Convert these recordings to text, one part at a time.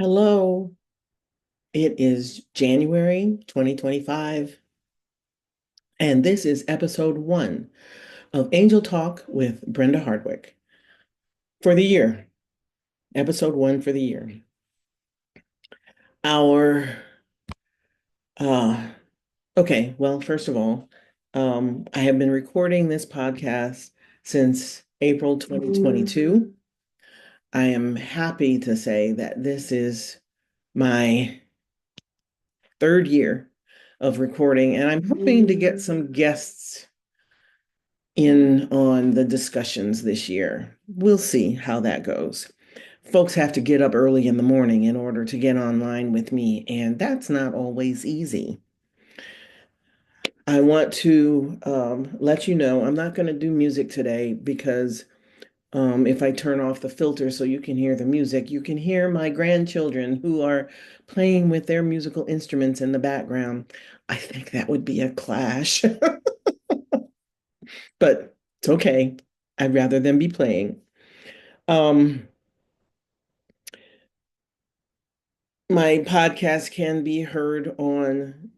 Hello, it is January 2025, and this is episode one of Angel Talk with Brenda Hardwick for the year. Episode one for the year. Our, uh, okay, well, first of all, I have been recording this podcast since April 2022. I am happy to say that this is my third year of recording, and I'm hoping to get some guests in on the discussions this year. We'll see how that goes. Folks have to get up early in the morning in order to get online with me, and that's not always easy. I want to let you know I'm not going to do music today because if I turn off the filter so you can hear the music, you can hear my grandchildren who are playing with their musical instruments in the background. I think that would be a clash, but it's okay. I'd rather them be playing. Um, my podcast can be heard on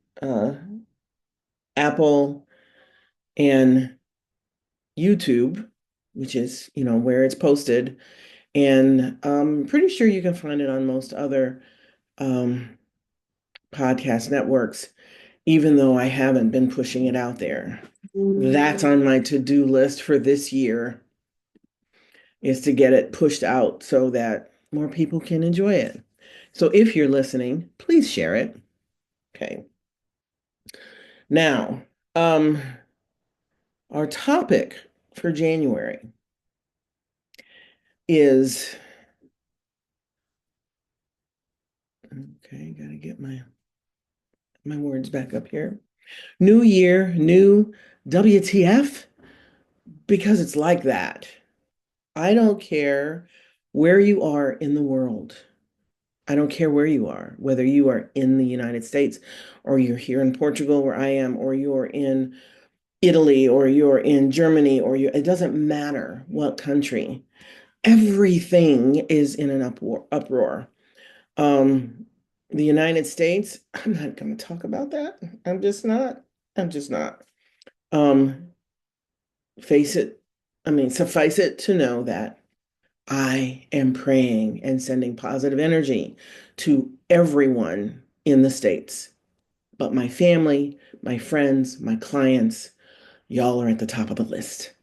Apple and YouTube, which is, where it's posted. And I'm pretty sure you can find it on most other um, podcast networks, even though I haven't been pushing it out there. That's on my to-do list for this year, is to get it pushed out so that more people can enjoy it. So if you're listening, please share it. Okay. Now, our topic for January is, okay, gotta get my words back up here. New year, new WTF, because it's like that. I don't care where you are in the world. I don't care where you are, whether you are in the United States or you're here in Portugal where I am, or you're in Italy or you're in Germany it doesn't matter what country. Everything is in an uproar. Um, the United States, I'm not going to talk about that. I'm just not. I'm just not. Um, face it, I mean, suffice it to know that I am praying and sending positive energy to everyone in the States. But my family, my friends, my clients, y'all are at the top of the list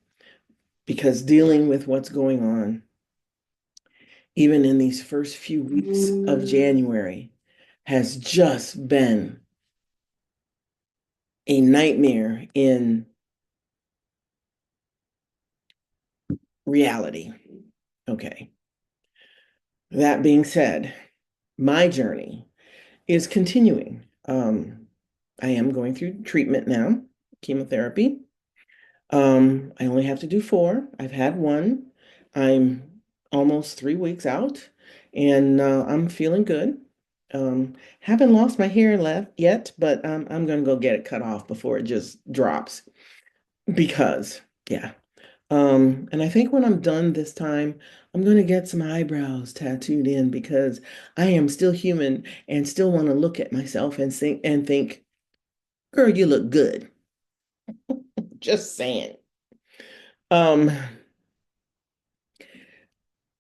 because dealing with what's going on, even in these first few weeks of January, has just been a nightmare in reality. Okay. That being said, my journey is continuing. I am going through treatment now, chemotherapy. I only have to do four. I've had one. I'm almost 3 weeks out, and I'm feeling good. Haven't lost my hair left yet, but I'm gonna go get it cut off before it just drops because, yeah. And I think when I'm done this time, I'm gonna get some eyebrows tattooed in because I am still human and still want to look at myself and think, girl, you look good. Just saying. Um,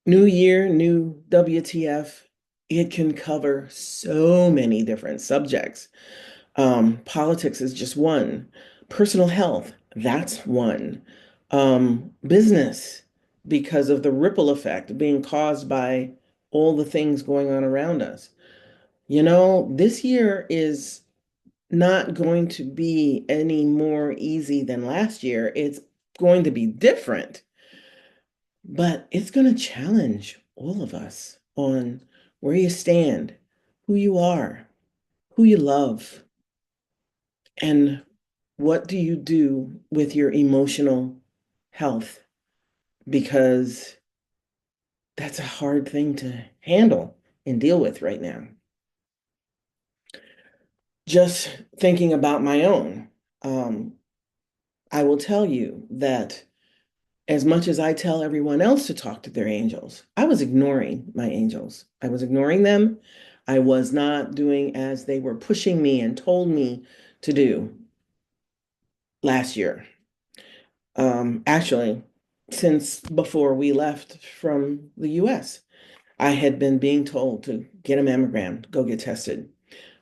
New year, new WTF. It can cover so many different subjects. Politics is just one. Personal health, that's one. Business, because of the ripple effect being caused by all the things going on around us. This year is not going to be any more easy than last year. It's going to be different, but it's going to challenge all of us on where you stand, who you are, who you love, and what do you do with your emotional health? Because that's a hard thing to handle and deal with right now. Just thinking about my own, I will tell you that As much as I tell everyone else to talk to their angels, I was ignoring my angels. I was ignoring them. I was not doing as they were pushing me and told me to do last year. Actually, since before we left from the US, I had been being told to get a mammogram, go get tested,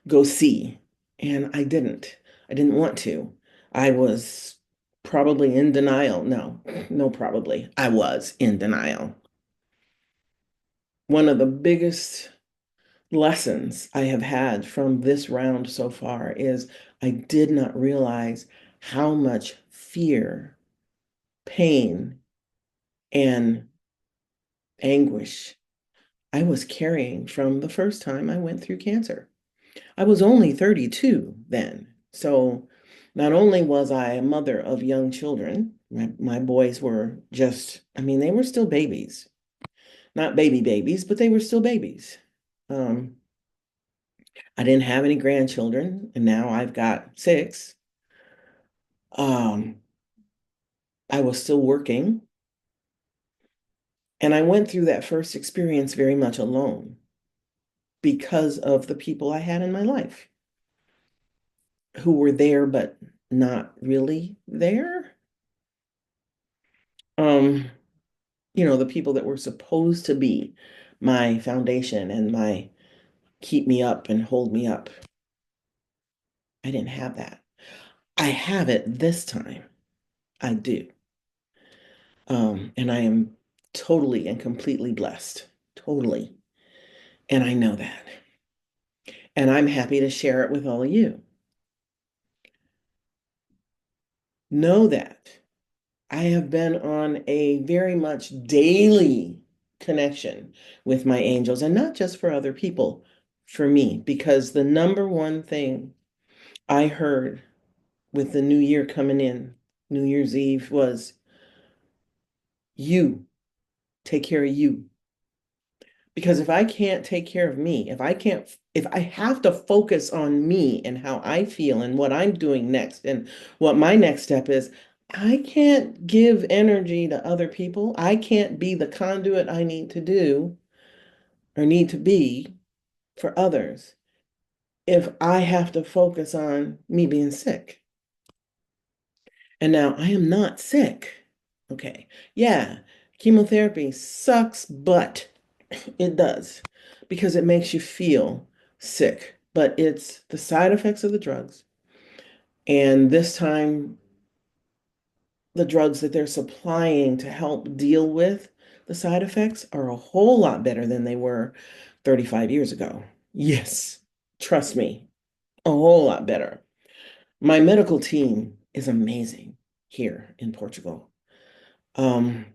go see, and I didn't. I didn't want to. I was probably in denial. No, no, probably. I was in denial. One of the biggest lessons I have had from this round so far is I did not realize how much fear, pain, and anguish I was carrying from the first time I went through cancer. I was only 32 then. So not only was I a mother of young children, my boys were just, I mean, they were still babies. Not baby babies, but they were still babies. Um, I didn't have any grandchildren, and now I've got six. Um, I was still working, and I went through that first experience very much alone because of the people I had in my life who were there, but not really there. Um, the people that were supposed to be my foundation and my keep me up and hold me up. I didn't have that. I have it this time. I do. And I am totally and completely blessed. Totally. And I know that. And I'm happy to share it with all of you. Know that I have been on a very much daily connection with my angels, and not just for other people, for me, because the number one thing I heard with the new year coming in, New Year's Eve, was you take care of you. Because if I can't take care of me, if I have to focus on me and how I feel and what I'm doing next and what my next step is, I can't give energy to other people. I can't be the conduit I need to do or need to be for others if I have to focus on me being sick. And now I am not sick. Okay. Yeah, chemotherapy sucks, but it does because it makes you feel sick. But it's the side effects of the drugs. And this time, the drugs that they're supplying to help deal with the side effects are a whole lot better than they were 35 years ago. Yes, trust me, a whole lot better. My medical team is amazing here in Portugal. Um,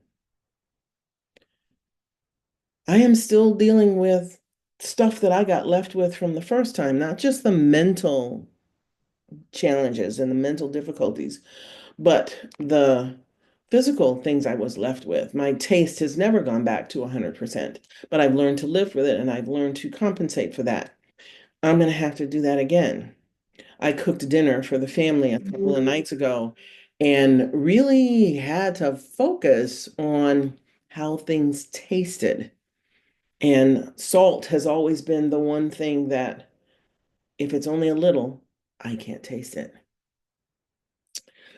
I am still dealing with stuff that I got left with from the first time, not just the mental challenges and the mental difficulties, but the physical things I was left with. My taste has never gone back to 100%, but I've learned to live with it and I've learned to compensate for that. I'm going to have to do that again. I cooked dinner for the family a couple of nights ago and really had to focus on how things tasted. And salt has always been the one thing that, if it's only a little, I can't taste it.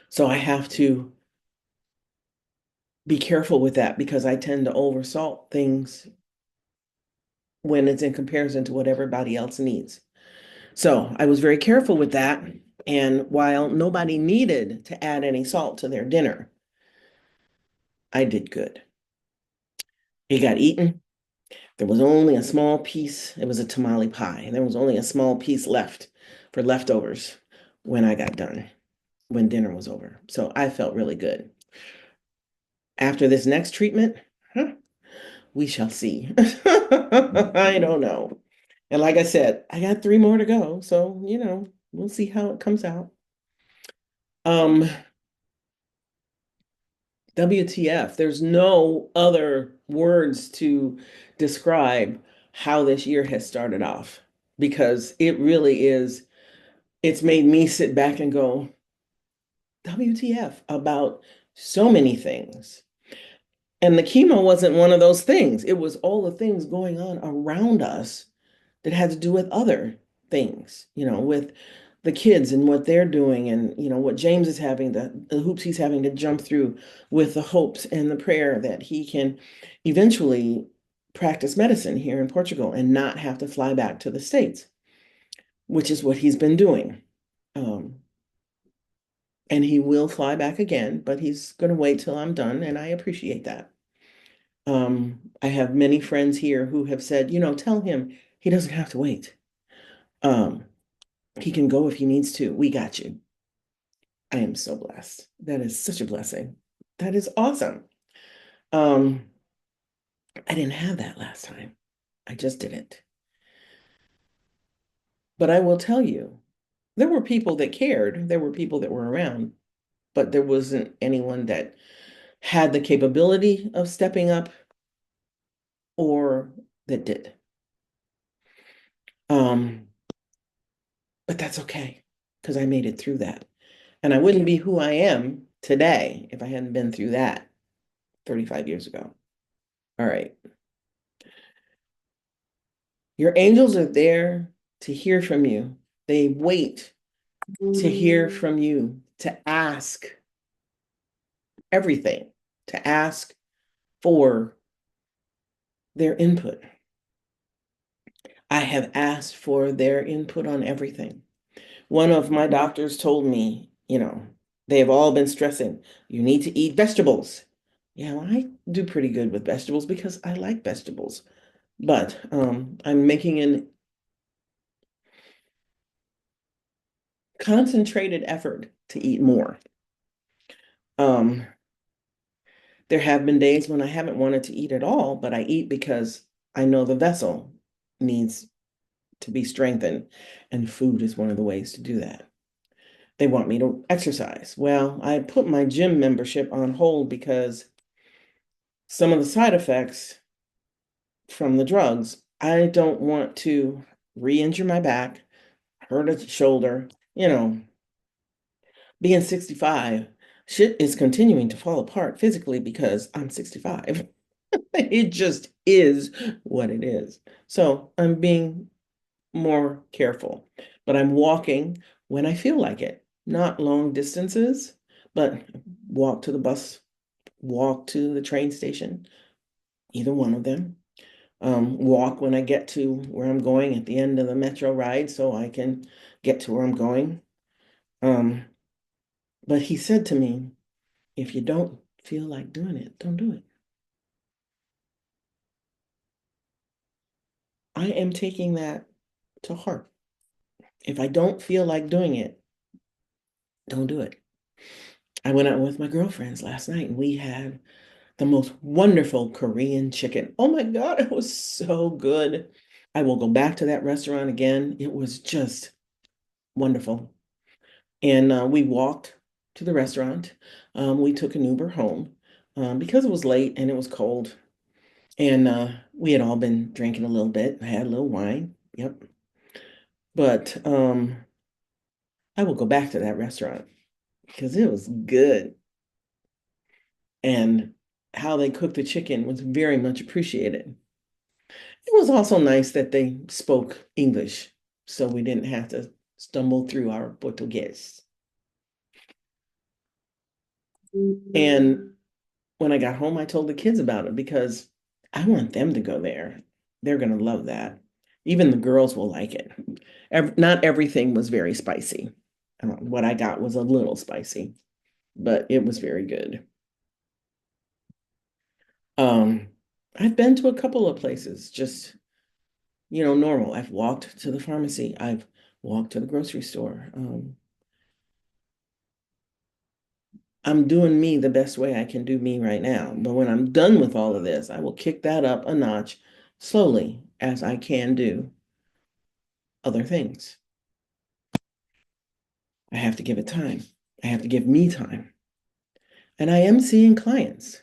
So I have to be careful with that because I tend to oversalt things when it's in comparison to what everybody else needs. So I was very careful with that. And while nobody needed to add any salt to their dinner, I did good. It got eaten. There was only a small piece. It was a tamale pie. And there was only a small piece left for leftovers when I got done, when dinner was over. So I felt really good. After this next treatment, we shall see. I don't know. And like I said, I got three more to go. So, we'll see how it comes out. Um, WTF, there's no other words to describe how this year has started off because it really is, it's made me sit back and go, WTF about so many things. And the chemo wasn't one of those things. It was all the things going on around us that had to do with other things, with the kids and what they're doing and, what James is having, the hoops he's having to jump through with the hopes and the prayer that he can eventually practice medicine here in Portugal and not have to fly back to the States, which is what he's been doing. Um, and he will fly back again, but he's going to wait till I'm done, and I appreciate that. I have many friends here who have said, tell him he doesn't have to wait. Um, he can go if he needs to. We got you. I am so blessed. That is such a blessing. That is awesome. Um, I didn't have that last time. I just didn't. But I will tell you, there were people that cared. There were people that were around, but there wasn't anyone that had the capability of stepping up or that did. Um, but that's okay because I made it through that. And I wouldn't be who I am today if I hadn't been through that 35 years ago. All right. Your angels are there to hear from you. They wait to hear from you, to ask everything, to ask for their input. I have asked for their input on everything. One of my doctors told me, they have all been stressing, you need to eat vegetables. Yeah, well, I do pretty good with vegetables because I like vegetables. But I'm making an concentrated effort to eat more. Um, there have been days when I haven't wanted to eat at all, but I eat because I know the vessel needs to be strengthened, and food is one of the ways to do that. They want me to exercise. Well, I put my gym membership on hold because some of the side effects from the drugs, I don't want to re-injure my back, hurt a shoulder, being 65, shit is continuing to fall apart physically because I'm 65. It just is what it is. So I'm being more careful, but I'm walking when I feel like it, not long distances, but walk to the bus, walk to the train station, either one of them. Walk when I get to where I'm going at the end of the metro ride so I can get to where I'm going. Um, but he said to me, if you don't feel like doing it, don't do it. I am taking that to heart. If I don't feel like doing it, don't do it. I went out with my girlfriends last night and we had the most wonderful Korean chicken. Oh my God, it was so good. I will go back to that restaurant again. It was just wonderful. And we walked to the restaurant. We took an Uber home because it was late and it was cold. And we had all been drinking a little bit. I had a little wine. Yep. But I will go back to that restaurant because it was good. And how they cooked the chicken was very much appreciated. It was also nice that they spoke English, so we didn't have to stumble through our Portuguese. And when I got home, I told the kids about it because I want them to go there. They're going to love that. Even the girls will like it. Not everything was very spicy. What I got was a little spicy, but it was very good. Um, I've been to a couple of places, just, normal. I've walked to the pharmacy. I've walked to the grocery store. I'm doing me the best way I can do me right now. But when I'm done with all of this, I will kick that up a notch slowly as I can do other things. I have to give it time. I have to give me time. And I am seeing clients.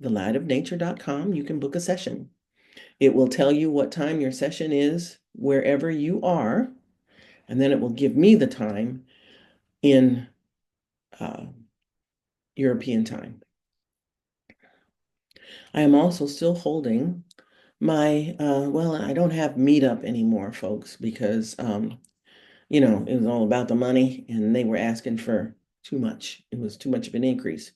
Thelightofnature.com, you can book a session. It will tell you what time your session is wherever you are, and then it will give me the time in uh, European time. I am also still holding my, well, I don't have meetup anymore, folks, because, it was all about the money and they were asking for too much. It was too much of an increase.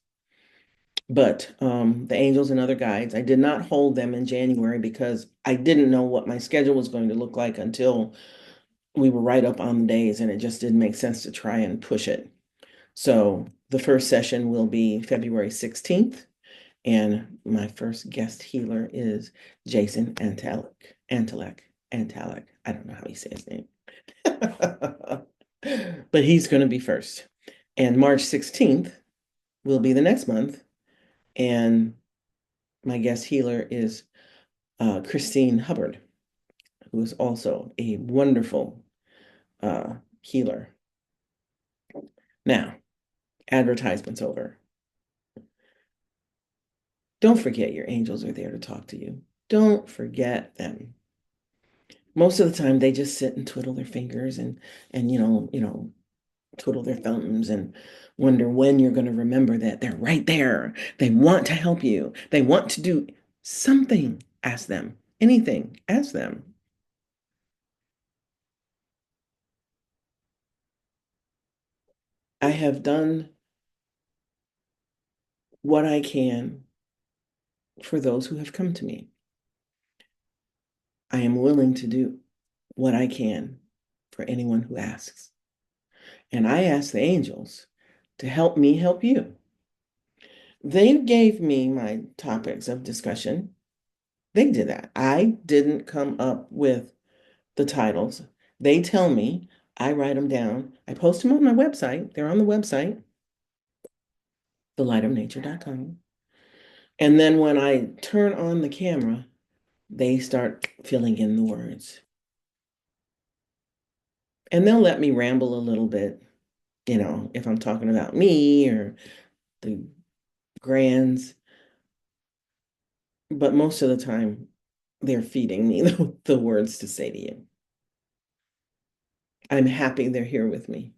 But the angels and other guides, I did not hold them in January because I didn't know what my schedule was going to look like until we were right up on the days, and it just didn't make sense to try and push it. So the first session will be February 16th, and my first guest healer is Jason Antalek. I don't know how you say his name. But he's going to be first. And March 16th will be the next month. And my guest healer is Christine Hubbard, who is also a wonderful healer. Now, advertisements over. Don't forget your angels are there to talk to you. Don't forget them. Most of the time they just sit and twiddle their fingers and twiddle their thumbs and wonder when you're going to remember that they're right there. They want to help you. They want to do something. Ask them. Anything. Ask them. I have done what I can for those who have come to me. I am willing to do what I can for anyone who asks. And I ask the angels to help me help you. They gave me my topics of discussion. They did that. I didn't come up with the titles. They tell me, I write them down. I post them on my website. They're on the website, thelightofnature.com. And then when I turn on the camera, they start filling in the words. And they'll let me ramble a little bit, if I'm talking about me or the grands. But most of the time, they're feeding me the words to say to you. I'm happy they're here with me.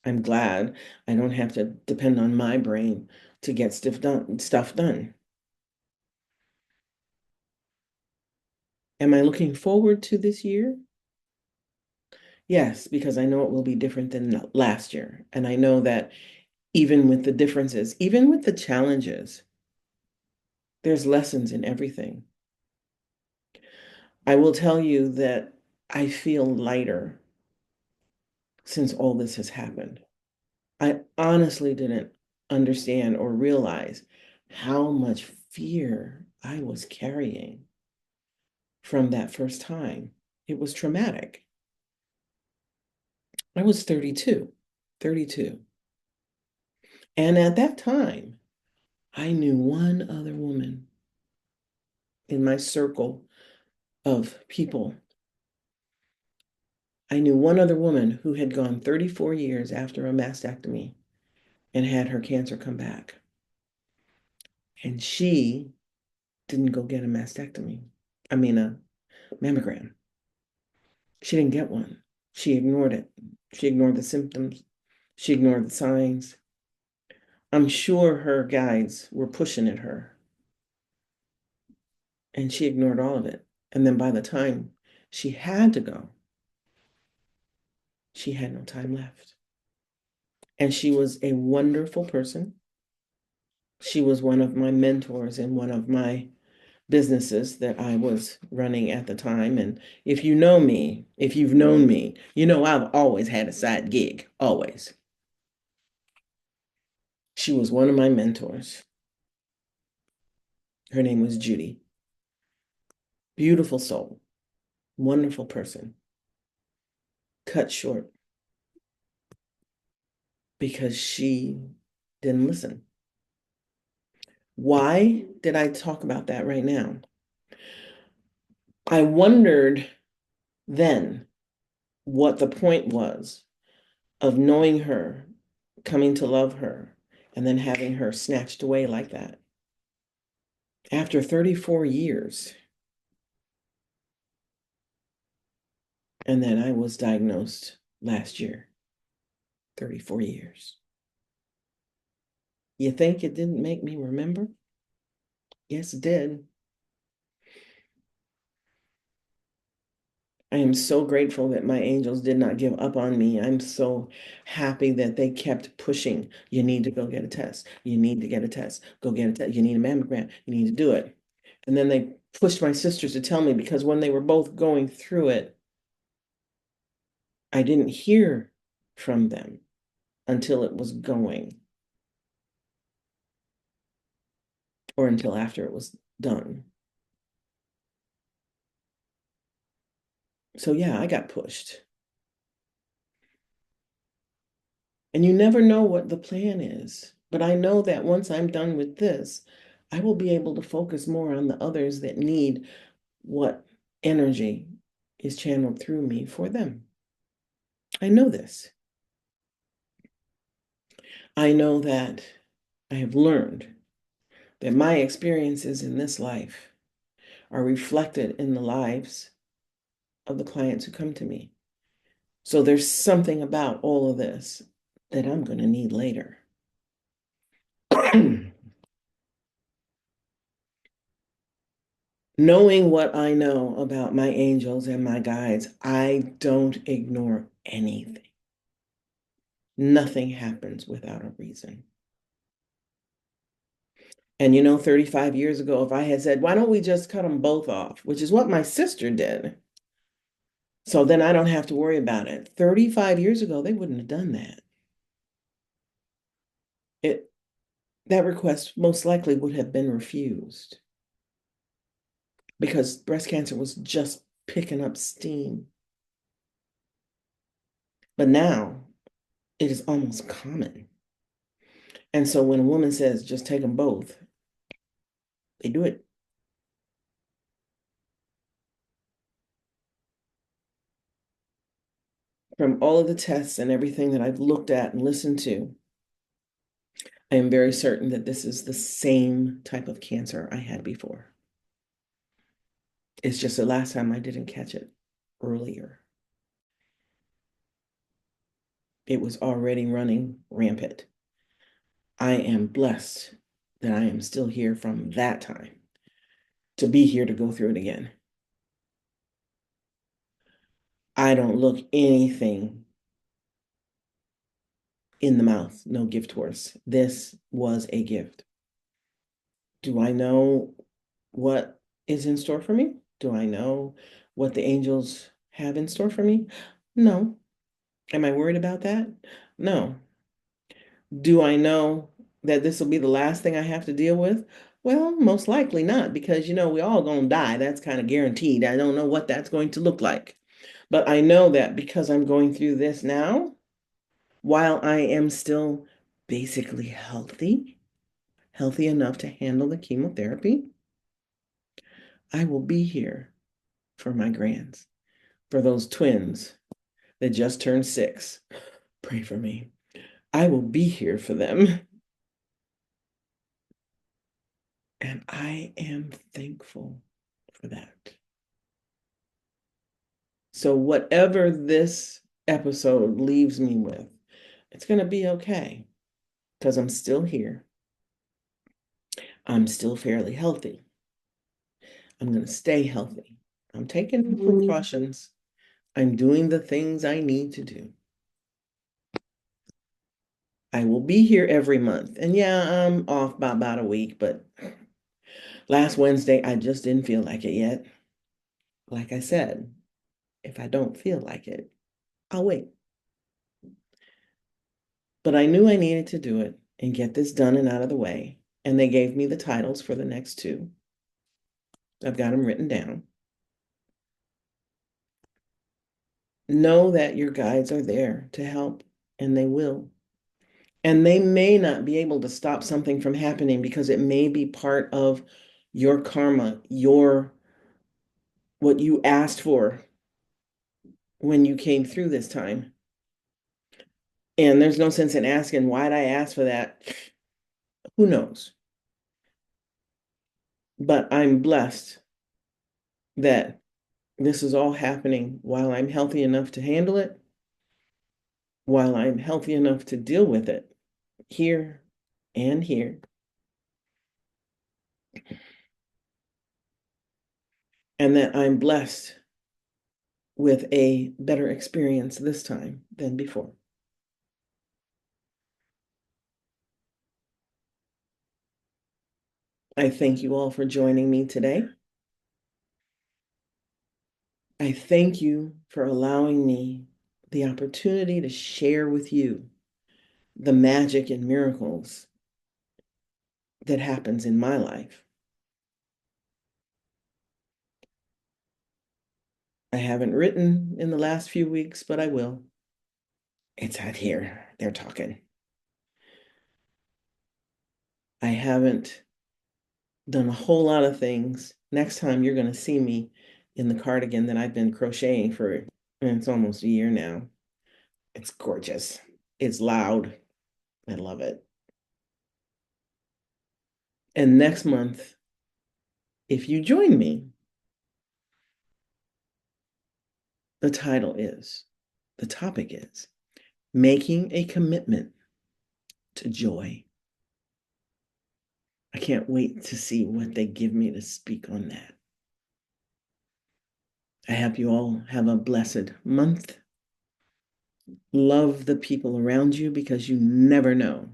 I'm glad I don't have to depend on my brain to get stuff done. Am I looking forward to this year? Yes, because I know it will be different than last year. And I know that even with the differences, even with the challenges, there's lessons in everything. I will tell you that I feel lighter since all this has happened. I honestly didn't understand or realize how much fear I was carrying from that first time. It was traumatic. I was 32, 32. And at that time, I knew one other woman in my circle of people. I knew one other woman who had gone 34 years after a mastectomy and had her cancer come back. And she didn't go get a mastectomy. I mean, a mammogram. She didn't get one. She ignored it. She ignored the symptoms. She ignored the signs. I'm sure her guides were pushing at her, and she ignored all of it. And then by the time she had to go, she had no time left. And she was a wonderful person. She was one of my mentors in one of my businesses that I was running at the time. And if you know me, if you've known me, you know I've always had a side gig, always. She was one of my mentors. Her name was Judy. Beautiful soul, wonderful person. Cut short because she didn't listen. Why did I talk about that right now? I wondered then what the point was of knowing her, coming to love her, and then having her snatched away like that. After 34 years, and then I was diagnosed last year, 34 years. You think it didn't make me remember? Yes, it did. I am so grateful that my angels did not give up on me. I'm so happy that they kept pushing. You need to go get a test. You need to get a test. Go get a test. You need a mammogram. You need to do it. And then they pushed my sisters to tell me because when they were both going through it, I didn't hear from them until it was going or until after it was done. So yeah, I got pushed. And you never know what the plan is. But I know that once I'm done with this, I will be able to focus more on the others that need what energy is channeled through me for them. I know this. I know that I have learned that my experiences in this life are reflected in the lives of the clients who come to me. So there's something about all of this that I'm going to need later. Knowing what I know about my angels and my guides, I don't ignore anything. Nothing happens without a reason. And 35 years ago, if I had said, why don't we just cut them both off, which is what my sister did. So then I don't have to worry about it. 35 years ago, they wouldn't have done that. That request most likely would have been refused because breast cancer was just picking up steam. But now it is almost common. And so when a woman says, just take them both, they do it. From all of the tests and everything that I've looked at and listened to, I am very certain that this is the same type of cancer I had before. It's just the last time I didn't catch it earlier. It was already running rampant. I am blessed that I am still here from that time to be here to go through it again. I don't look anything in the mouth, no gift horse. This was a gift. Do I know what is in store for me? Do I know what the angels have in store for me? No. Am I worried about that? No. Do I know that this will be the last thing I have to deal with? Well, most likely not, because we all gonna die. That's kind of guaranteed. I don't know what that's going to look like. But I know that because I'm going through this now, while I am still basically healthy enough to handle the chemotherapy, I will be here for my grands, for those twins that just turned 6. Pray for me. I will be here for them. And I am thankful for that. So, whatever this episode leaves me with, it's going to be okay because I'm still here. I'm still fairly healthy. I'm going to stay healthy. I'm taking precautions. I'm doing the things I need to do. I will be here every month. And yeah, I'm off by about a week, but last Wednesday, I just didn't feel like it yet. Like I said, if I don't feel like it, I'll wait. But I knew I needed to do it and get this done and out of the way. And they gave me the titles for the next 2. I've got them written down. Know that your guides are there to help, and they will. And they may not be able to stop something from happening because it may be part of your karma, what you asked for when you came through this time. And there's no sense in asking, why'd I ask for that? Who knows? But I'm blessed that this is all happening while I'm healthy enough to handle it, while I'm healthy enough to deal with it here and here. and that I'm blessed with a better experience this time than before. I thank you all for joining me today. I thank you for allowing me the opportunity to share with you the magic and miracles that happens in my life. I haven't written in the last few weeks, but I will. It's out here. They're talking. I haven't done a whole lot of things. Next time you're going to see me in the cardigan that I've been crocheting for, and it's almost a year now. It's gorgeous. It's loud. I love it. And next month, if you join me, the topic is making a commitment to joy. I can't wait to see what they give me to speak on that. I hope you all have a blessed month. Love the people around you because you never know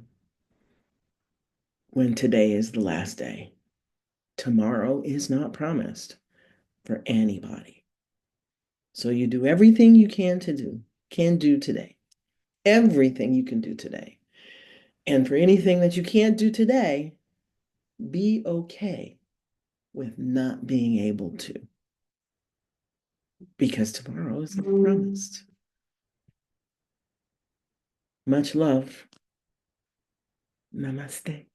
when today is the last day. Tomorrow is not promised for anybody. So you do everything you can do today. Everything you can do today. And for anything that you can't do today, be okay with not being able to. Because tomorrow is not promised. Much love. Namaste.